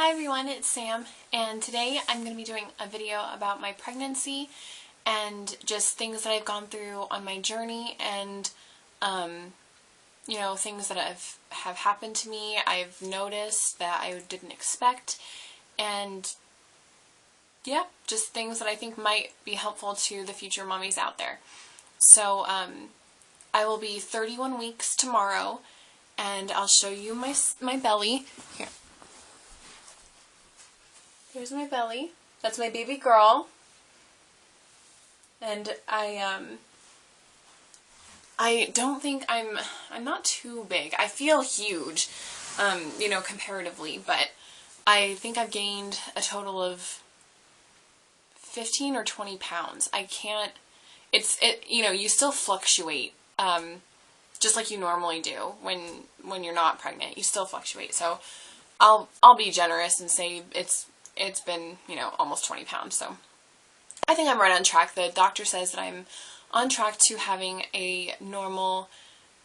Hi everyone, it's Sam, and today I'm going to be doing a video about my pregnancy and just things that I've gone through on my journey and, things that have happened to me, I've noticed that I didn't expect, and yeah, just things that I think might be helpful to the future mommies out there. So, I will be 31 weeks tomorrow, and I'll show you my belly. Here. Here's my belly. That's my baby girl. And I don't think I'm not too big. I feel huge, comparatively, but I think I've gained a total of 15 or 20 pounds. I can't, you still fluctuate, just like you normally do when you're not pregnant. You still fluctuate. So I'll be generous and say it's been, almost 20 pounds, so I think I'm right on track. The doctor says that I'm on track to having a normal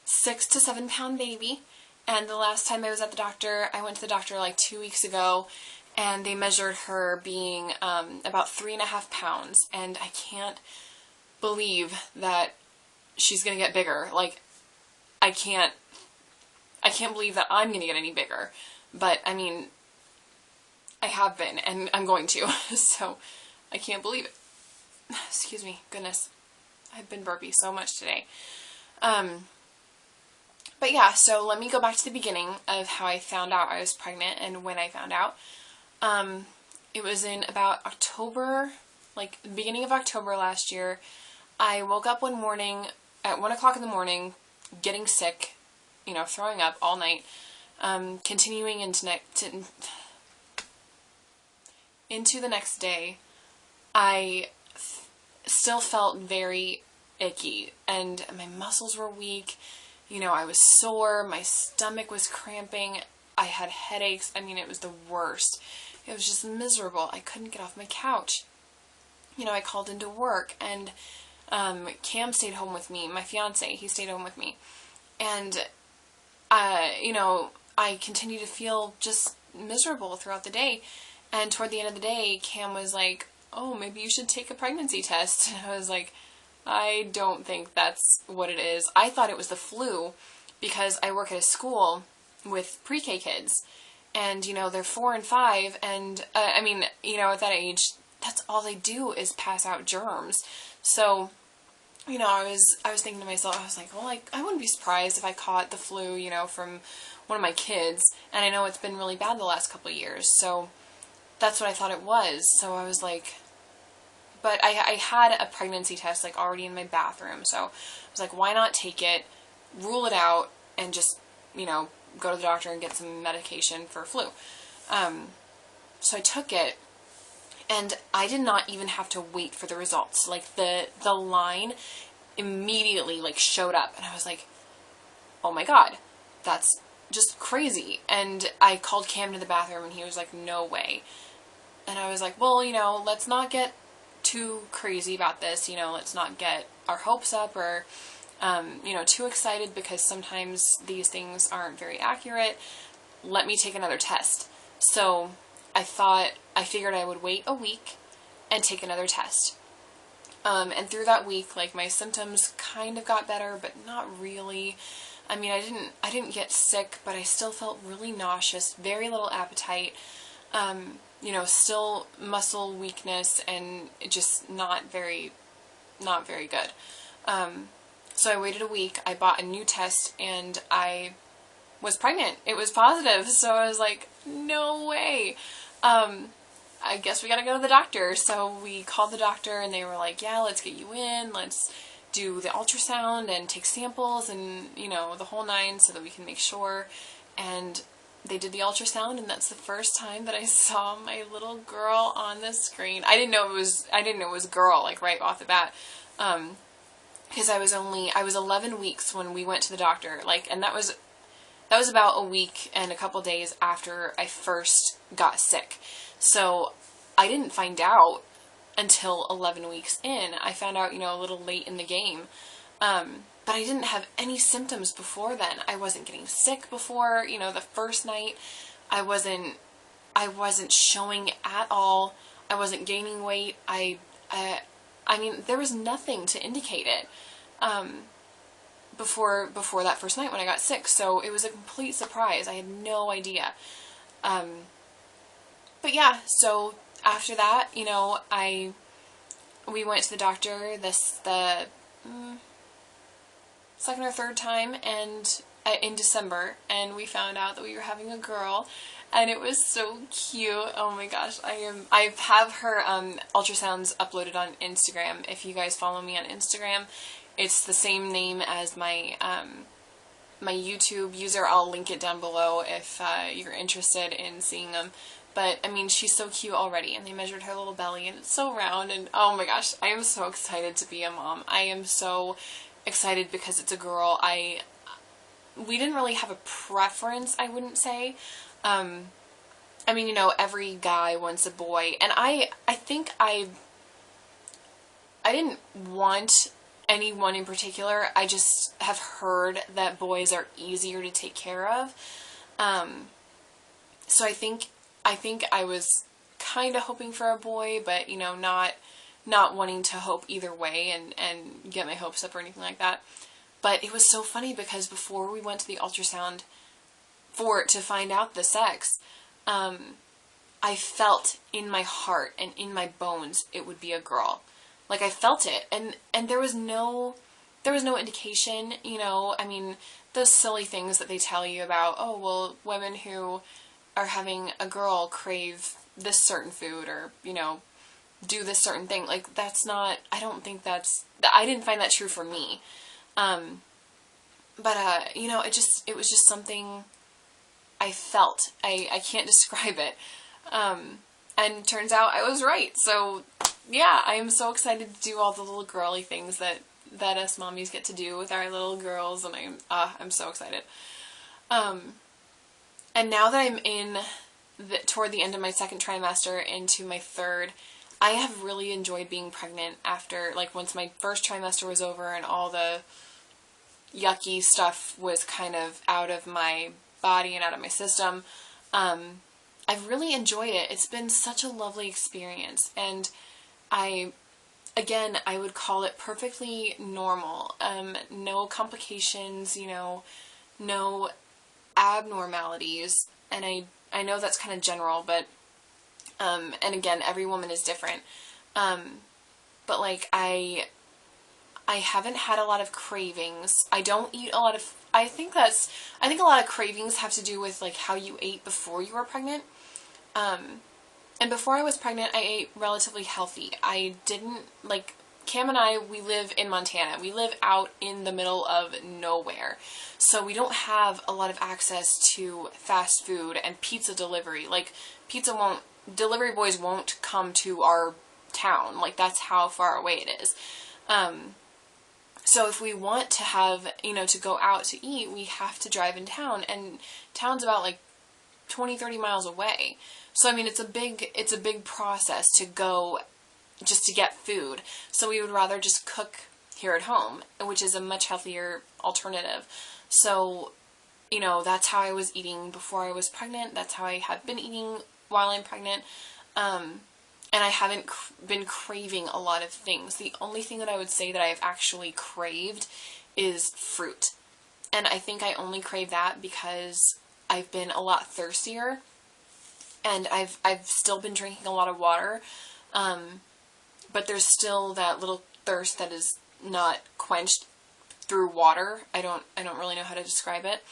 6 to 7 pound baby, and the last time I was at the doctor, I went to the doctor like 2 weeks ago, and they measured her being about 3.5 pounds, and I can't believe that she's gonna get bigger. Like, I can't believe that I'm gonna get any bigger, but I mean, I have been, and I'm going to, so I can't believe it. Excuse me, goodness, I've been burpy so much today. But yeah, so let me go back to the beginning of how I found out I was pregnant and when I found out. It was in about October, like the beginning of October last year. I woke up one morning at 1 o'clock in the morning, getting sick, throwing up all night, continuing into the next day. I still felt very icky, and my muscles were weak. I was sore, my stomach was cramping, I had headaches. I mean, it was the worst. It was just miserable. I couldn't get off my couch. I called into work, and Cam stayed home with me. My fiance, he stayed home with me. And, I continued to feel just miserable throughout the day. And toward the end of the day, Cam was like, oh, maybe you should take a pregnancy test. And I was like, I don't think that's what it is. I thought it was the flu because I work at a school with pre-K kids. And, they're 4 and 5. And, at that age, that's all they do is pass out germs. So, I was thinking to myself, I was like, well, I wouldn't be surprised if I caught the flu, from one of my kids. And I know it's been really bad the last couple of years. So that's what I thought it was. So I was like, but I had a pregnancy test like already in my bathroom. So I was like, why not take it, rule it out, and just, go to the doctor and get some medication for flu. So I took it, and I did not even have to wait for the results. Like, the line immediately, like, showed up, and I was like, oh my god, that's just crazy. And I called Cam to the bathroom, and he was like, no way. And I was like, well, let's not get too crazy about this, let's not get our hopes up or, too excited, because sometimes these things aren't very accurate. Let me take another test. So I figured I would wait a week and take another test. And through that week, like, my symptoms kind of got better, but not really. I mean, I didn't get sick, but I still felt really nauseous, very little appetite, still muscle weakness, and just not very good. So I waited a week, I bought a new test, and I was pregnant. It was positive, so I was like, no way. I guess we gotta go to the doctor. So we called the doctor, and they were like, yeah, let's get you in, let's do the ultrasound and take samples and, the whole nine, so that we can make sure. And they did the ultrasound, and that's the first time that I saw my little girl on the screen. I didn't know it was a girl, like, right off the bat. Because I was 11 weeks when we went to the doctor, like, and that was about a week and a couple days after I first got sick. So I didn't find out until 11 weeks in. I found out, a little late in the game. But I didn't have any symptoms before then. I wasn't getting sick before, the first night. I wasn't I wasn't showing at all. I wasn't gaining weight. I mean, there was nothing to indicate it before that first night when I got sick. So it was a complete surprise. I had no idea. But yeah, so after that, you know, we went to the doctor the second or third time, and in December, and we found out that we were having a girl, and it was so cute. Oh my gosh, I have her ultrasounds uploaded on Instagram. If you guys follow me on Instagram, it's the same name as my my YouTube user. I'll link it down below if you're interested in seeing them. But, I mean, she's so cute already, and they measured her little belly, and it's so round, and oh my gosh, I am so excited to be a mom. I am so excited because it's a girl. We didn't really have a preference, I wouldn't say. I mean, you know, every guy wants a boy, and I think I didn't want anyone in particular. I just have heard that boys are easier to take care of. So I think I was kind of hoping for a boy, but, you know, not wanting to hope either way and get my hopes up or anything like that. But it was so funny because before we went to the ultrasound to find out the sex, I felt in my heart and in my bones it would be a girl. Like, I felt it, and there was no indication, you know. I mean, those silly things that they tell you about, oh, well, women who are having a girl crave this certain food, or, you know, do this certain thing. Like, that's not, I didn't find that true for me. But, you know, it was just something I felt. I can't describe it. And turns out I was right. So, yeah, I am so excited to do all the little girly things that us mommies get to do with our little girls, and I'm so excited. And now that I'm toward the end of my second trimester into my third, I have really enjoyed being pregnant after, like, once my first trimester was over and all the yucky stuff was kind of out of my body and out of my system. I've really enjoyed it. It's been such a lovely experience, and I would call it perfectly normal. No complications, you know, no abnormalities, and I know that's kind of general, but and again, every woman is different, but like I haven't had a lot of cravings. I don't eat a lot of, I think a lot of cravings have to do with like how you ate before you were pregnant. And before I was pregnant, I ate relatively healthy. I didn't, like, Cam and I, we live in Montana. We live out in the middle of nowhere. So we don't have a lot of access to fast food and pizza delivery. Like, delivery boys won't come to our town. Like, that's how far away it is. So if we want to have, you know, to go out to eat, we have to drive in town. And town's about, like, 20, 30 miles away. So, I mean, it's a big process to go just to get food. So we would rather just cook here at home, which is a much healthier alternative. So, you know, that's how I was eating before I was pregnant. That's how I have been eating while I'm pregnant. And I haven't been craving a lot of things. The only thing that I would say that I've actually craved is fruit. And I think I only crave that because I've been a lot thirstier. And I've still been drinking a lot of water, but there's still that little thirst that is not quenched through water. I don't really know how to describe it.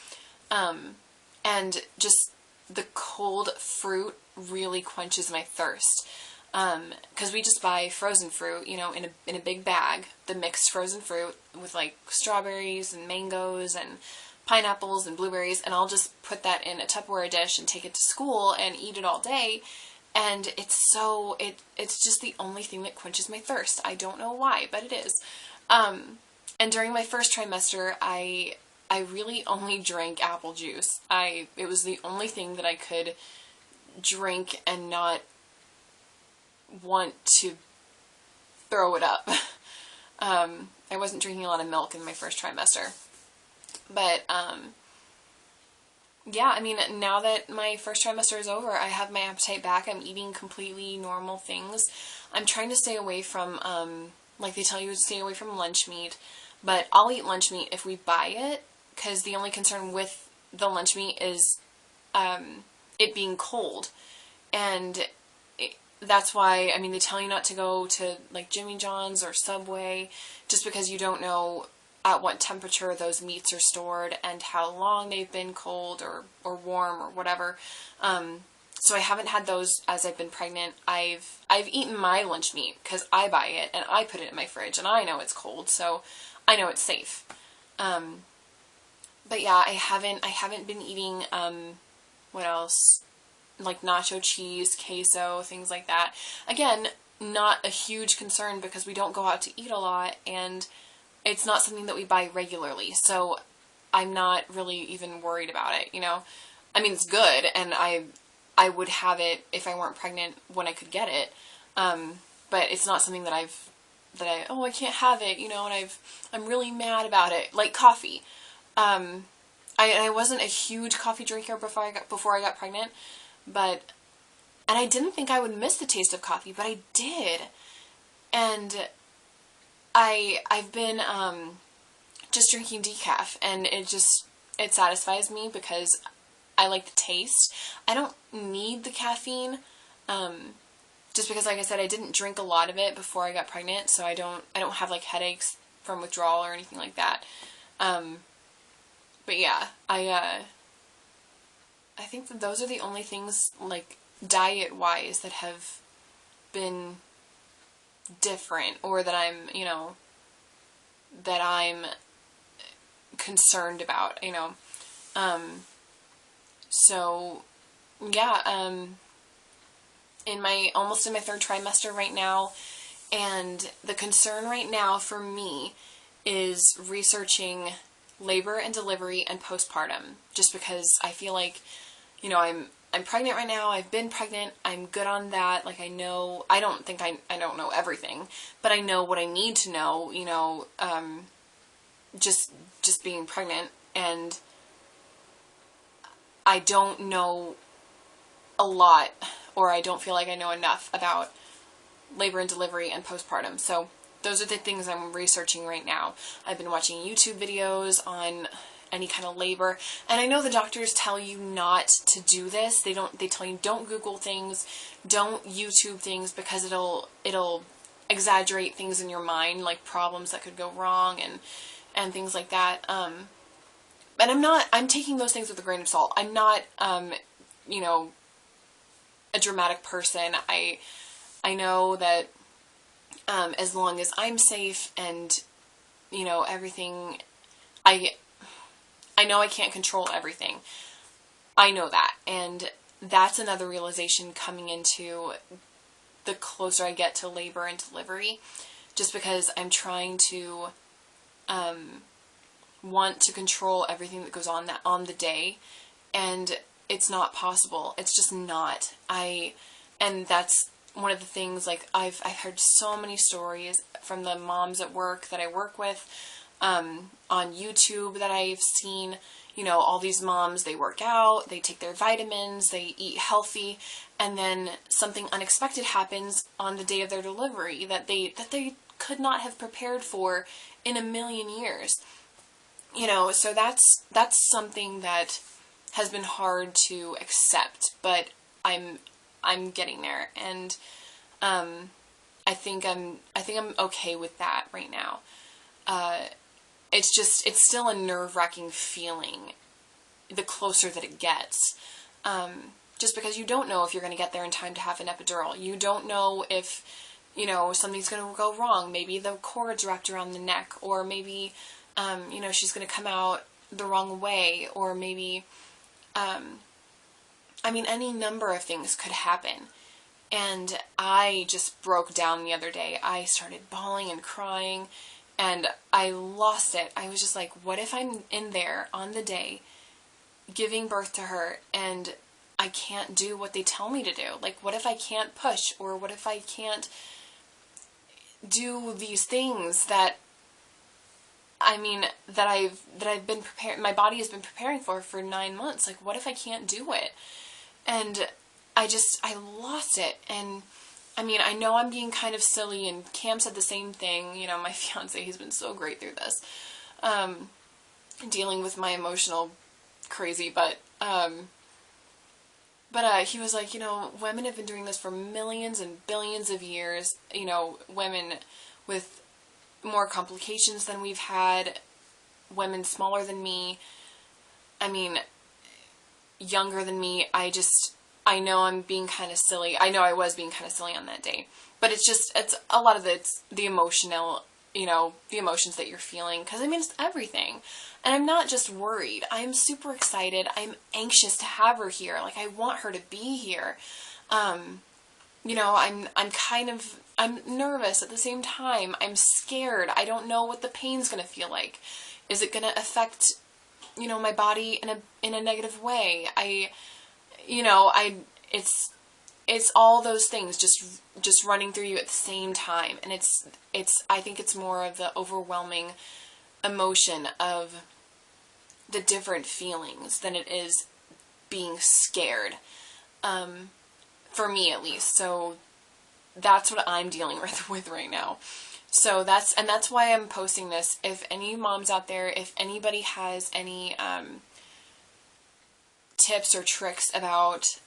And just the cold fruit really quenches my thirst. Because we just buy frozen fruit, you know, in a big bag, the mixed frozen fruit with like strawberries and mangoes and pineapples and blueberries, and I'll just put that in a Tupperware dish and take it to school and eat it all day. And it's just the only thing that quenches my thirst. I don't know why, but it is. And during my first trimester, I really only drank apple juice. It was the only thing that I could drink and not want to throw it up. I wasn't drinking a lot of milk in my first trimester. But, yeah, I mean, now that my first trimester is over, I have my appetite back. I'm eating completely normal things. I'm trying to stay away from, like they tell you to stay away from lunch meat, but I'll eat lunch meat if we buy it, because the only concern with the lunch meat is it being cold. And that's why, I mean, they tell you not to go to like Jimmy John's or Subway, just because you don't know at what temperature those meats are stored and how long they've been cold or warm or whatever. So I haven't had those as I've been pregnant. I've eaten my lunch meat because I buy it and I put it in my fridge and I know it's cold, so I know it's safe. But yeah, I haven't been eating what else? Like nacho cheese, queso, things like that. Again, not a huge concern because we don't go out to eat a lot and it's not something that we buy regularly. So I'm not really even worried about it, you know? I mean, it's good and I would have it if I weren't pregnant when I could get it. But it's not something that I can't have it, you know, and I'm really mad about it. Like coffee. I wasn't a huge coffee drinker before I got pregnant, and I didn't think I would miss the taste of coffee, but I did. And I've been just drinking decaf, and it satisfies me because I like the taste. I don't need the caffeine, just because, like I said, I didn't drink a lot of it before I got pregnant, so I don't have like headaches from withdrawal or anything like that. But yeah, I think that those are the only things, like, diet-wise that have been different, or that I'm concerned about, you know. So, yeah, almost in my third trimester right now, and the concern right now for me is researching labor and delivery and postpartum, just because I feel like, you know, I'm pregnant right now. I've been pregnant. I'm good on that. Like, I know, I don't think I don't know everything, but I know what I need to know, you know, just being pregnant, and I don't know a lot, or I don't feel like I know enough about labor and delivery and postpartum. So those are the things I'm researching right now. I've been watching YouTube videos on any kind of labor, and I know the doctors tell you not to do this. They tell you don't Google things, don't YouTube things, because it'll exaggerate things in your mind, like problems that could go wrong and things like that. And I'm taking those things with a grain of salt. I'm not, you know, a dramatic person. I know that as long as I'm safe and, you know, everything, I know I can't control everything. I know that. And that's another realization coming into the closer I get to labor and delivery, just because I'm trying to want to control everything that goes on the day, and it's not possible. It's just not. And that's one of the things, like, I've heard so many stories from the moms at work that I work with, on YouTube that I've seen, you know, all these moms, they work out, they take their vitamins, they eat healthy, and then something unexpected happens on the day of their delivery that they could not have prepared for in a million years. You know, so that's something that has been hard to accept, but I'm getting there, and I think I'm okay with that right now. It's still a nerve-wracking feeling the closer that it gets. Just because you don't know if you're going to get there in time to have an epidural. You don't know if, you know, something's going to go wrong. Maybe the cord's wrapped around the neck, or maybe, you know, she's going to come out the wrong way, or maybe, I mean, any number of things could happen. And I just broke down the other day. I started bawling and crying, and I lost it. I was just like, what if I'm in there on the day giving birth to her and I can't do what they tell me to do? Like, what if I can't push, or what if I can't do these things that I mean, that I've been preparing, my body has been preparing for 9 months. Like, what if I can't do it? And I lost it. And I mean, I know I'm being kind of silly, and Cam said the same thing. You know, my fiance, he's been so great through this, dealing with my emotional crazy, but he was like, you know, women have been doing this for millions and billions of years. You know, women with more complications than we've had, women smaller than me, I mean, younger than me. I know I'm being kind of silly. I know I was being kind of silly on that day. But it's a lot of it's the emotional, you know, the emotions that you're feeling. Because, I mean, it's everything. And I'm not just worried. I'm super excited. I'm anxious to have her here. Like, I want her to be here. You know, I'm nervous at the same time. I'm scared. I don't know what the pain's going to feel like. Is it going to affect, you know, my body in a negative way? It's all those things just running through you at the same time. And I think it's more of the overwhelming emotion of the different feelings than it is being scared. For me, at least. So that's what I'm dealing with right now. So that's why I'm posting this. If any moms out there, if anybody has any tips or tricks about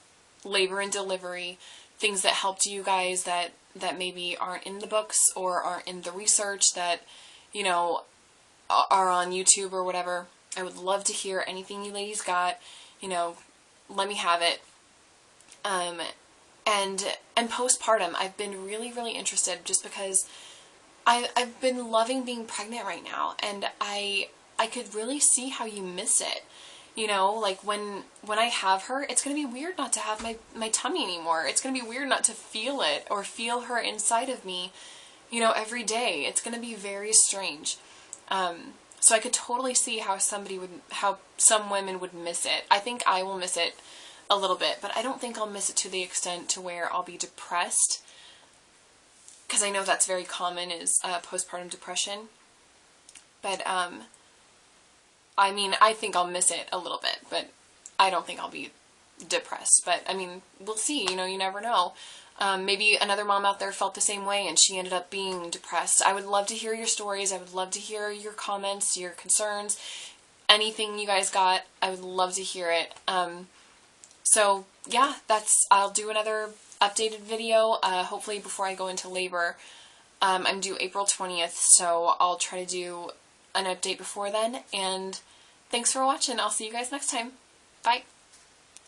labor and delivery, things that helped you guys that maybe aren't in the books or aren't in the research, that, you know, are on YouTube or whatever, I would love to hear anything you ladies got. You know, let me have it. And postpartum, I've been really, really interested, just because I've been loving being pregnant right now, and I could really see how you miss it. You know, like when I have her, it's going to be weird not to have my tummy anymore. It's going to be weird not to feel it or feel her inside of me, you know, every day. It's going to be very strange. So I could totally see how some women would miss it. I think I will miss it a little bit, but I don't think I'll miss it to the extent to where I'll be depressed, because I know that's very common, is postpartum depression. But I mean, I think I'll miss it a little bit, but I don't think I'll be depressed. But I mean, we'll see. You know, you never know. Maybe another mom out there felt the same way and she ended up being depressed. I would love to hear your stories. I would love to hear your comments, your concerns, anything you guys got. I would love to hear it. So yeah, I'll do another updated video, hopefully before I go into labor. I'm due April 20th, so I'll try to do an update before then. And thanks for watching. I'll see you guys next time. Bye.